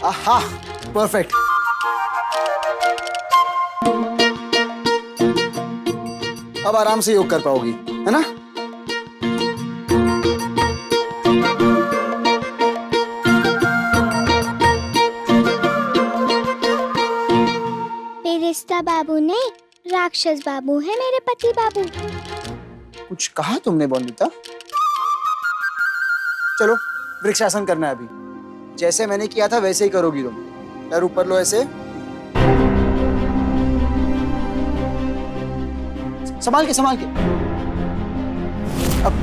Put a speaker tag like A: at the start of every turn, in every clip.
A: आहा, परफेक्ट। अब आराम से योग कर पाओगी, है ना?
B: फिरिश्ता बाबू ने राक्षस बाबू है मेरे पति बाबू।
A: कुछ कहा तुमने बोंदिता? चलो वृक्षासन करना है अभी। जैसे मैंने किया था वैसे ही करोगी तुम। पैर ऊपर लो ऐसे, संभाल के संभाल के। अब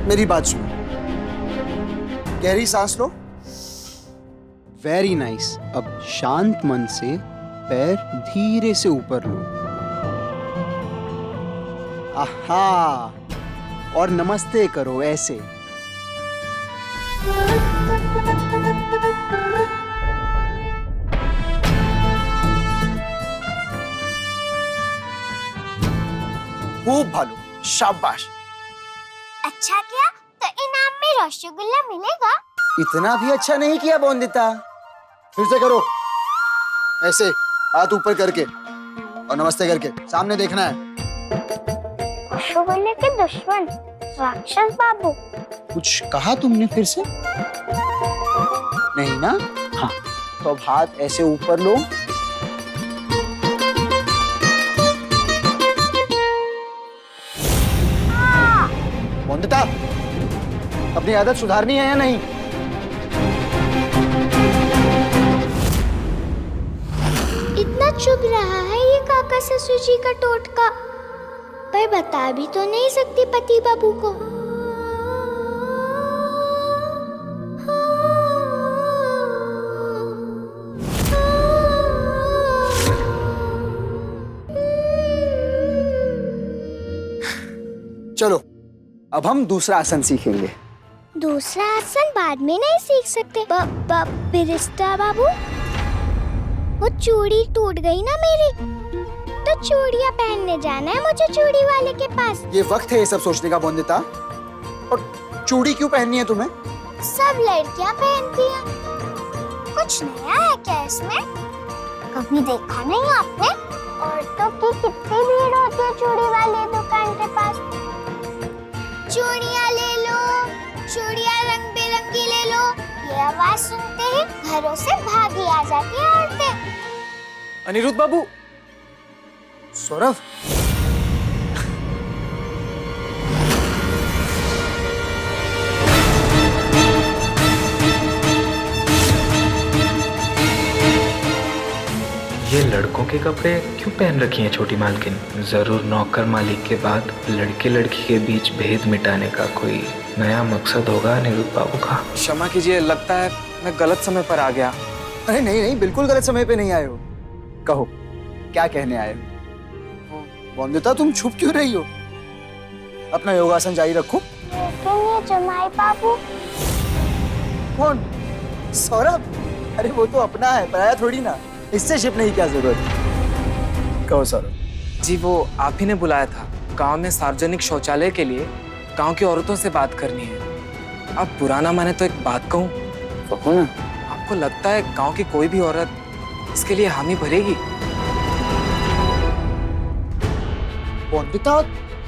A: मेरी बात सुनो, गहरी सांस लो। Very nice. अब शांत मन से पैर धीरे से ऊपर लो। आहा, और नमस्ते करो ऐसे। खूब भालो, शाबाश।
B: अच्छा किया तो इनाम में रसगुल्ला मिलेगा।
A: इतना भी अच्छा नहीं किया बोंदिता। फिर से करो ऐसे, हाथ ऊपर करके और नमस्ते करके। सामने देखना है।
B: रसगुल्ले के दुश्मन राक्षस बाबू।
A: कुछ कहा तुमने फिर से? नहीं ना? हाँ, तो अब हाथ ऐसे ऊपर लो। बोंदिता, अपनी आदत सुधारनी है या नहीं?
B: इतना चुभ रहा है ये काका ससुर जी का टोटका, पर बता भी तो नहीं सकती पति बाबू को।
A: चलो अब हम दूसरा आसन सीखेंगे।
B: दूसरा आसन बाद में नहीं सीख सकते फिरिश्ता बाबू। वो चूड़ी टूट गई ना मेरी, तो चूड़ियां पहनने जाना है मुझे चूड़ी वाले के पास।
A: ये वक्त है ये सब सोचने का बोंदिता। और चूड़ी क्यों पहननी है तुम्हें?
B: सब लड़कियां पहनती हैं। कुछ नया है क्या इसमें? कभी देखा नहीं आपने? औरतों की कितनी भीड़ होती है चूड़ी वाले दुकान के पास। चूड़ियां ले लो, चूड़ियां रंग बिरंगी ले लो, ये आवाज सुनते ही घरों से भागी आ जाती हैं औरतें।
C: अनिरुद्ध बाबू।
A: सौरभ,
D: ये लड़कों के कपड़े क्यों पहन रखी हैं छोटी मालकिन? जरूर नौकर मालिक के बाद लड़के लड़की के बीच भेद मिटाने का कोई नया मकसद होगा अनिरुद्ध बाबू का।
C: क्षमा कीजिए, लगता है मैं गलत समय पर आ गया।
A: अरे नहीं नहीं, बिल्कुल गलत समय पे नहीं आए हो। कहो क्या कहने आए हो? बोंदिता, तुम छुप क्यों रही हो? अपना योगासन जारी रखो।
B: लेकिन ये जमाई बाबू।
A: कौन? सौरभ? अरे वो तो अपना है, पराया थोड़ी ना। इससे छिपने की क्या जरूरत? कहो सौरभ।
C: जी वो आप ही ने बुलाया था। गांव में सार्वजनिक शौचालय के लिए गांव की औरतों से बात करनी है। अब पुराना माने तो एक बात कहूँ,
A: कहो ना।
C: आपको लगता है गांव की कोई भी औरत इसके लिए हामी भरेगी?
A: बोंदिता,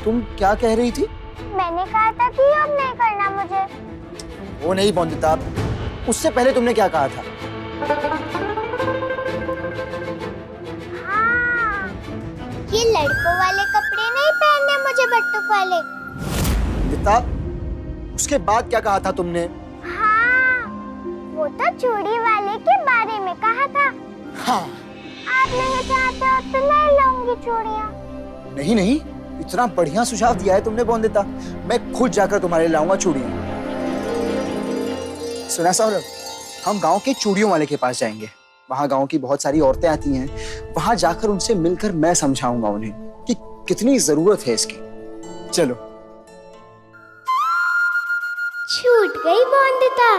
A: तुम क्या कह रही थी?
B: मैंने कहा था कि अब नहीं करना मुझे।
A: वो नहीं बोंदिता, उससे पहले तुमने क्या कहा था?
B: हाँ, ये लड़कों वाले कपड़े नहीं पहनने मुझे, बट्टुक वाले।
A: बोंदिता, उसके बाद क्या कहा था तुमने?
B: हाँ, वो तो चूड़ी वाले के बारे में कहा था।
A: हाँ।
B: आप नहीं चाहते हो तो नहीं लाऊंगी चूड़ियाँ।
A: नहीं नहीं, इतना बढ़िया सुझाव दिया है तुमने बोंदिता। मैं खुद जाकर तुम्हारे लिए लाऊंगा चूड़ियां। सुना सौरभ, हम गांव के चूड़ियों वाले के पास जाएंगे। वहां गांव की बहुत सारी औरतें आती हैं। वहां जाकर उनसे मिलकर मैं समझाऊंगा उन्हें कि कितनी जरूरत है इसकी। चलो।
B: छूट गई बोंदिता।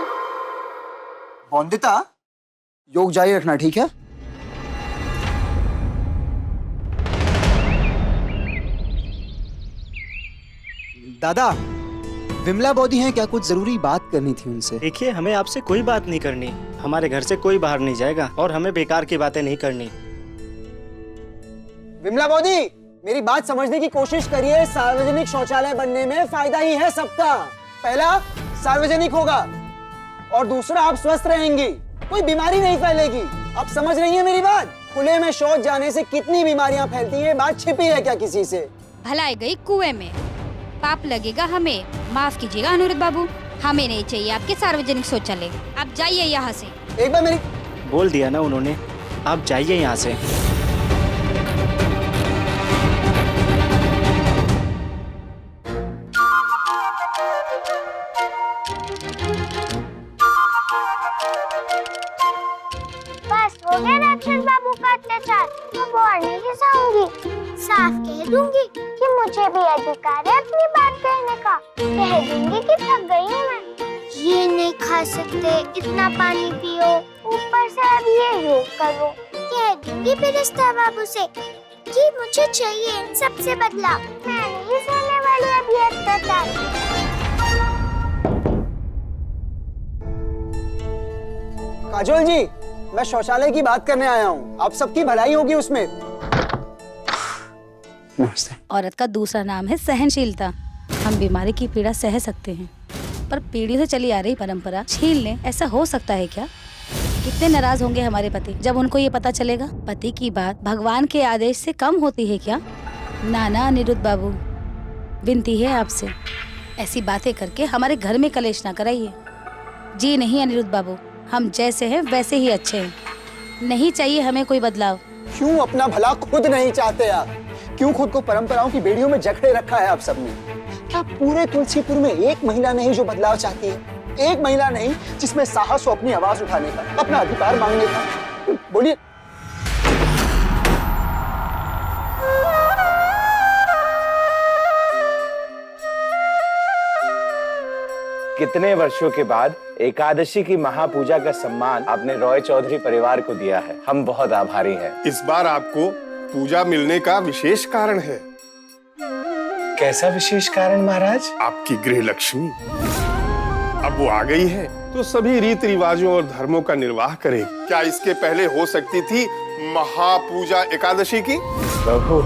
A: बोंदिता, योग जारी रखना, ठीक है? दादा, विमला बोदी हैं क्या? कुछ जरूरी बात करनी थी उनसे।
E: देखिए, हमें आपसे कोई बात नहीं करनी। हमारे घर से कोई बाहर नहीं जाएगा और हमें बेकार की बातें नहीं करनी।
A: विमला मोदी, मेरी बात समझने की कोशिश करिए। सार्वजनिक शौचालय बनने में फायदा ही है सबका। पहला, सार्वजनिक होगा और दूसरा, आप स्वस्थ रहेंगी, कोई बीमारी नहीं फैलेगी। आप समझ रही हैं मेरी बात? खुले में शौच जाने से कितनी बीमारियां फैलती हैं, बात छिपी है क्या किसी से?
F: भलाई गई कुएं में, पाप लगेगा हमें। माफ कीजिएगा अनुरुद्ध बाबू, हमें नहीं चाहिए आपके सार्वजनिक शौचालय। आप जाइए यहाँ से।
A: एक बार मेरी
E: बोल दिया ना उन्होंने, आप जाइए यहाँ से।
B: बस हो गया राक्षस बाबू का अत्याचार। अब और नहीं सहाऊंगी। साफ कह दूंगी कि मुझे भी अधिकार है अपनी बात कहने का। कह दूंगी कि थक गई हूँ मैं। ये नहीं खा सकते, इतना पानी पियो, ऊपर से अब ये योग करो। कह दूंगी बिरस्ता बाबू से कि मुझे चाहिए इन सब से बदला। मैं नहीं सहने वाली अब ये अत्याचार।
A: काजोल जी, मैं शौचालय की बात करने आया हूँ। आप सबकी भलाई होगी उसमें। नमस्ते।
F: औरत का दूसरा नाम है सहनशीलता। हम बीमारी की पीड़ा सह सकते हैं, पर पीढ़ियों से चली आ रही परंपरा छीन लें, ऐसा हो सकता है क्या? कितने नाराज होंगे हमारे पति जब उनको ये पता चलेगा। पति की बात भगवान के आदेश से कम होती है क्या? नाना अनिरुद्ध बाबू, विनती है आपसे, ऐसी बातें करके हमारे घर में कलेश ना कराइए। जी नहीं अनिरुद्ध बाबू, हम जैसे हैं वैसे ही अच्छे हैं। नहीं चाहिए हमें कोई बदलाव।
A: क्यों अपना भला खुद नहीं चाहते आप? क्यों खुद को परंपराओं की बेड़ियों में जकड़े रखा है आप सबने? क्या पूरे तुलसीपुर में एक महिला नहीं जो बदलाव चाहती है? एक महिला नहीं जिसमें साहस हो अपनी आवाज उठाने का, अपना अधिकार मांगने का? बोलिए।
G: कितने वर्षों के बाद एकादशी की महापूजा का सम्मान आपने रॉय चौधरी परिवार को दिया है। हम बहुत आभारी हैं।
H: इस बार आपको पूजा मिलने का विशेष कारण है।
G: कैसा विशेष कारण महाराज?
H: आपकी गृह लक्ष्मी अब वो आ गई है तो सभी रीति रिवाजों और धर्मों का निर्वाह करेगी। क्या इसके पहले हो सकती थी महापूजा एकादशी की?
G: बहू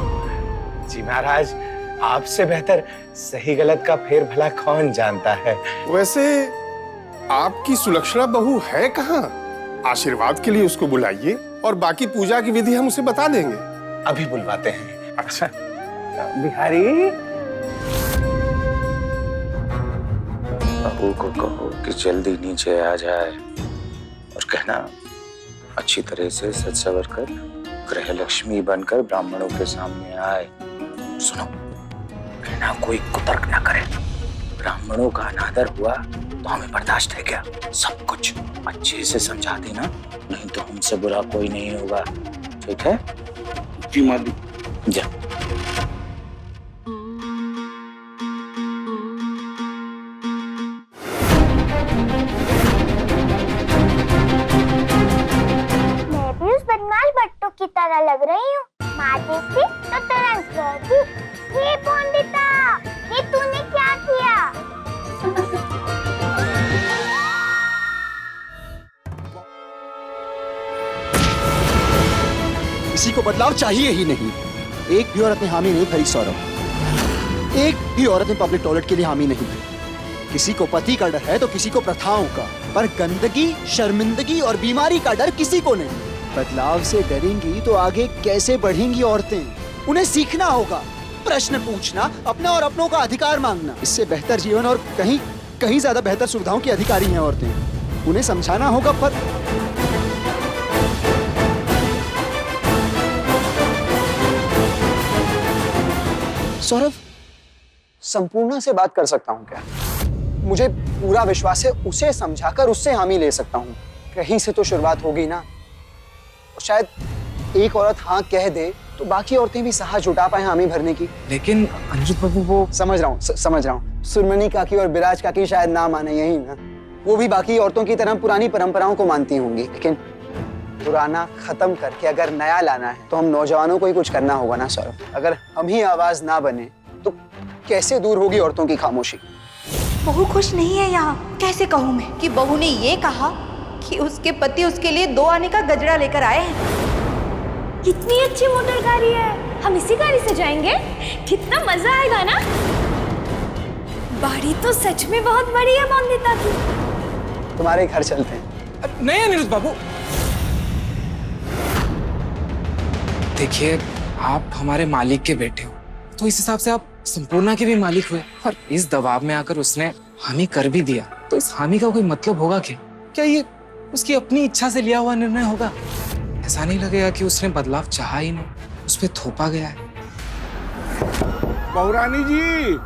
G: जी महाराज, आपसे बेहतर सही गलत का फेर भला कौन जानता है।
H: वैसे आपकी सुलक्षणा बहू है कहाँ? आशीर्वाद के लिए उसको बुलाइए और बाकी पूजा की विधि हम उसे बता देंगे।
G: अभी बुलवाते हैं। अच्छा बिहारी, बहू को कहो कि जल्दी नीचे आ जाए और कहना अच्छी तरह से सज सवर कर गृह लक्ष्मी बनकर ब्राह्मणों के सामने आए। सुनो, कहना कोई कुतर्क ना करे। ब्राह्मणों का अनादर हुआ तो हमें बर्दाश्त है क्या? सब कुछ अच्छे से समझा देना, नहीं तो हमसे बुरा कोई नहीं होगा। ठीक है? जी माली। जा।
B: मैं भी उस बदमाश बट्टू की तरह लग रही हूँ। माँ देखती तो तुरंत कहती, हे पंडिता, ये तूने क्या किया?
A: किसी को बदलाव चाहिए ही नहीं। एक भी औरत ने हामी नहीं भरी सौरभ। एक भी औरत ने पब्लिक टॉयलेट के लिए हामी नहीं भरी। किसी को पति का डर है तो किसी को प्रथाओं का, पर गंदगी, शर्मिंदगी और बीमारी का डर किसी को नहीं। बदलाव से डरेंगी तो आगे कैसे बढ़ेंगी औरतें? उन्हें सीखना होगा, प्रश्न पूछना, अपना और अपनों का अधिकार मांगना। इससे बेहतर जीवन और कहीं कहीं ज्यादा बेहतर सुविधाओं की अधिकारी हैं औरतें। उन्हें समझाना होगा। पर सौरभ, संपूर्णा से बात कर सकता हूँ क्या? मुझे पूरा विश्वास है उसे समझाकर उससे हामी ले सकता हूँ। कहीं से तो शुरुआत होगी ना। और शायद एक औरत हाँ कह दे तो बाकी औरतें भी साहस जुटा पाए हामी भरने की।
C: लेकिन अनिरुद्ध बाबू वो
A: समझ रहा हूँ, समझ रहा हूँ। सुरमनी काकी और बिराज काकी शायद ना माने, यही ना? वो भी बाकी औरतों की तरह पुरानी परंपराओं को मानती होंगी, लेकिन पुराना खत्म करके अगर नया लाना है तो हम नौजवानों को ही कुछ करना होगा ना सौरभ। अगर हम ही आवाज ना बने तो कैसे दूर होगी औरतों की खामोशी?
I: बहू खुश नहीं है यहाँ। कैसे कहूँ मैं कि बहू ने ये कहा कि उसके पति उसके लिए 2 आने का गजरा लेकर आए हैं।
B: कितनी अच्छी मोटर गाड़ी है, हम इसी गाड़ी से जाएंगे, कितना मजा आएगा ना। गाड़ी तो सच में बहुत बड़ी है मोनिता की।
A: तुम्हारे घर चलते हैं।
C: नहीं अनिरुद्ध बाबू, देखिए आप हमारे मालिक के बेटे हो, तो इस हिसाब से आप संपूर्णा के भी मालिक हुए, और इस दबाव में आकर उसने हामी कर भी दिया, तो इस हामी का कोई मतलब होगा क्या? क्या ये उसकी अपनी इच्छा से लिया हुआ निर्णय होगा? ऐसा नहीं लगेगा कि उसने बदलाव चाहा ही नहीं, उस पे थोपा गया है?
J: बहुरानी जी,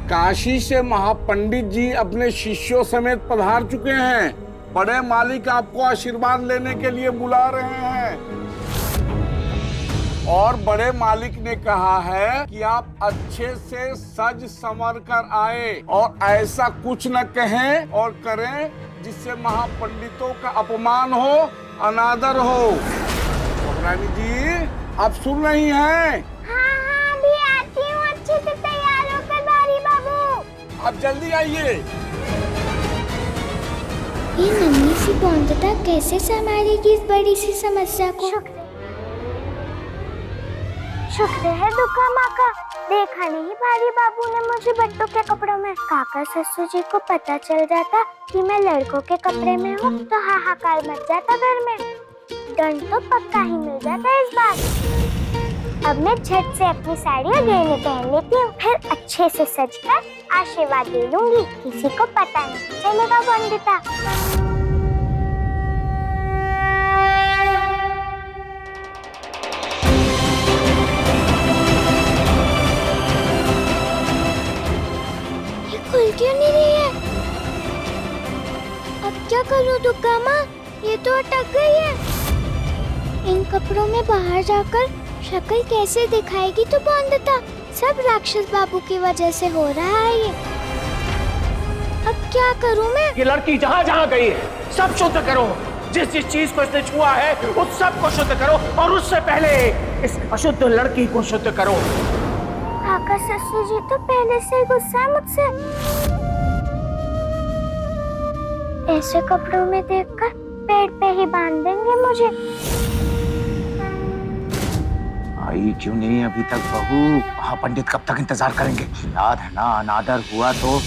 J: काशी से महापंडित जी अपने शिष्यों समेत पधार चुके हैं। बड़े मालिक आपको आशीर्वाद लेने के लिए बुला रहे हैं, और बड़े मालिक ने कहा है कि आप अच्छे से सज संवर कर आए और ऐसा कुछ न कहें और करें जिससे महापंडितों का अपमान हो, अनादर हो। बहुरानी जी, आप सुन रही हैं?
B: हाँ, अभी आती हूँ, अच्छे से तैयार होकर बारी बाबू।
J: आप जल्दी आइए।
B: ये नन्ही सी बौंदता कैसे संभालेगी इस बड़ी सी समस्या को? शुक्र है दुर्गा माँ का, देखा नहीं बारी बाबू ने मुझे बट्टों के कपड़ों में। काका ससुर जी को पता चल जाता कि मैं लड़कों के कपड़े में हूँ तो हाहाकार मच जाता घर में। दंड तो पक्का ही मिल जाता इस बार। अब मैं झट से अपनी साड़ी और गहने पहन लेती हूँ, फिर अच्छे से सजकर आशीर्वाद ले लूंगी, किसी को पता नहीं चलेगा वंदिता। खुल क्यों नहीं रही है? अब क्या करूं दुर्गा माँ, ये तो अटक गई है। इन कपड़ों में बाहर जाकर शक्ल कैसे दिखाएगी तो बौंदता? सब राक्षस बाबू की वजह से हो रहा है ये। अब क्या करूं मैं?
J: ये लड़की जहाँ जहाँ गई है सब शुद्ध करो। जिस जिस चीज को इसने छुआ है उस सब को शुद्ध करो, और उससे पहले इस अशुद्ध लड़की को शुद्ध करो।
B: काका ससुर जी तो पहले से ही गुस्सा है मुझसे। ऐसे कपड़ों में देखकर पेड़ पे ही बांध देंगे मुझे।
G: आई क्यों नहीं अभी तक बहू? महापंडित कब तक इंतजार करेंगे? याद है ना, अनादर हुआ तो